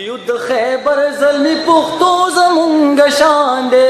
یود خیبر زلمی پختو زمونږ شان دی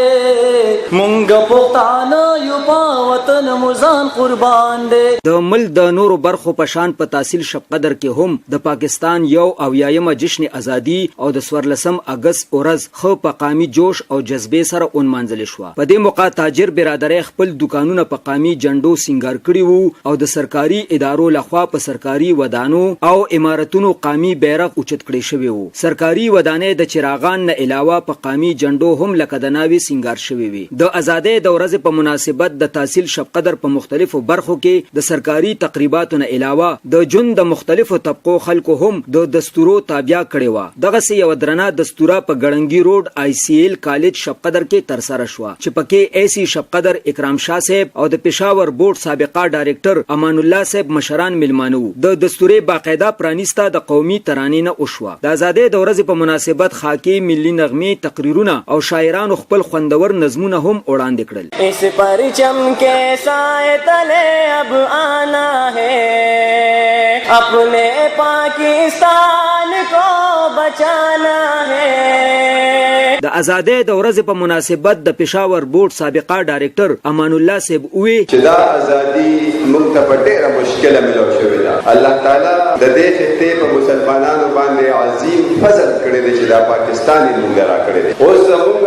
مونږ پښتانه یو په وطن مزان قربان دی. د ملک د نورو برخو په شان په تحصیل شب قدر کې هم د پاکستان 71 جشن ازادي او د 14 اگست ورځ خو په قامي جوش او جذبې سره ونمانځل شو. په دې موقع تاجر برادرۍ خپل دکانونه په قامي جنډو سنگار کړي وو او د سرکاري ادارو لخوا په سرکاري ودانو او امارتونو قامي بیرغ اوچت کړي شوی وو. سرکاري ودانې د چراغان نه علاوه په قامي جنډو هم لکه د ناوي سنگار شوی وي. د ازادۍ د ورځې په مناسبت د تحصیل شب قدر په مختلفو برخو کې د سرکاري تقریباتو نه علاوه د جون د مختلفو طبقو خلکو هم د دستورو تابع کړي و. دغه سي یو درنه دستوره په ګړنګي روډ ICL کالج شب قدر کې تر سره شو چې پکې AC شب قدر اکرام شاه صاحب او د پېښور بورډ سابقه ډایریکټر امان الله صاحب مشران ملمانو. د دستوري باقاعده پرانیسته د قومي ترانې نه وشوه. د ازادۍ د ورځې په مناسبت خاکي ملي نغمې تقریرونه او شاعرانو خپل خوندور نظمونه هم وړاندې کړل. اس پرچم کے سائے تلے اب آنا ہے اپنے پاکستان کو بچانا ہے. د ازادۍ د ورځې په مناسبت د پېښور بورډ سابقه ډایریکټر امان الله صاحب وی چې دا ازادي موږ ته په ډېره مشکله ملو شوې ده. الله تعالی د دې خطې په مسلمانانو باندې عظیم فضل کړی دی چې دا پاکستان یې موږ راکړی دی. اوس زموږ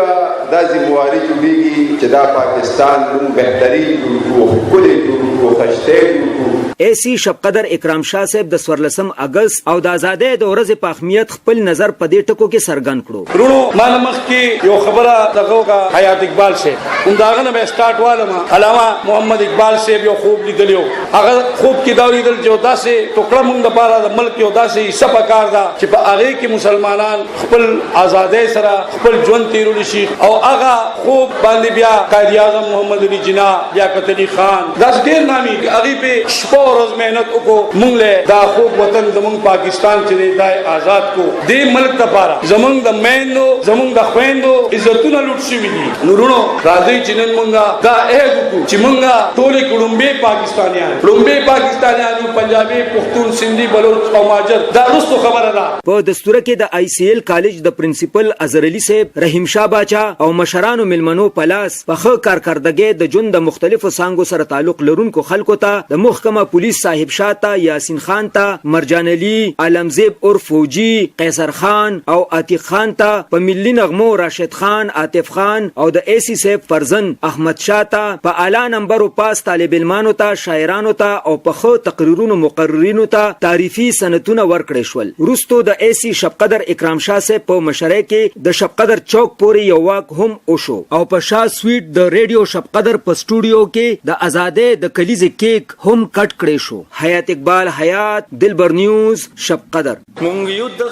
دا ذمواري جوړېږي چې دا پاکستان موږ بهترین جوړ کړو، ښکلی جوړ کړو، ښایسته جوړ کړو. AC شب قدر اکرام شاه صاحب د 14 اگست او د ازادۍ د ورځې په اهمیت خپل نظر په دې ټکو کې څرګند کړو. رونو مان مخ کې یو خبره دغه کا حیات اقبال سے همداغه نه سٹارټ والما علامه محمد اقبال سے یو خوب لیدلیو. هغه خوب کې دا لیدل چې داسې ټوکړه مونږ د پاره د ملک یو داسې سپکار دا چې په هغه کې مسلمانان خپل ازادۍ سره خپل ژوند تیرول شي او هغه خوب باندې بیا قائد اعظم محمد علي جناح بیا قتلی خان داس ډیر نامي هغه په شپه ورځ مهنت وکړو. مونږ له دا خوب وطن زمونږ پاکستان چې دای آزاد کو دې ملک لپاره زمونږ د مینو زمونږ د خويندو عزتونه لوټ شوي دي. نورونو راځي چې نن مونږه دا وکړو چې مونږه ټول کډومبه پاکستانیان کډومبه پاکستانیان پنجابي پښتون سندي بلوچ او ماجر دا رستو خبره ده. په دستوره کې د ICL کالج د پرنسپل اظهر علي صاحب رحیم شاه باچا او مشرانو ملمنو پلاس په خو کارکردګۍ د جون د مختلفو څانګو سره تعلق لرونکو خلکو ته د محکمه پولیس صاحب شاه ته یاسین خان ته مرجان علي عالمزیب اور فوجي قیصر خان او عتیق خان ته په ملي نغمو راشد خان عاطف خان او د AC صاحب فرزن احمد شاه ته په اعلی نمبر او پاس طالب علمانو ته شاعرانو ته او په خو تقریرونو مقررینو ته تعریفي سنتونه ورکړې شول. وروستو د AC شب قدر اکرام شاه صاحب په مشرۍ کې د شب قدر چوک پورې یو واک هم وشو او په شاه سویټ د ریډیو شب قدر په سټوډیو کې د ازادۍ د کلیزې کیک هم کټ کړی شو. حیات اقبال حیات دلبر نیوز شب قدر. مونږ یو د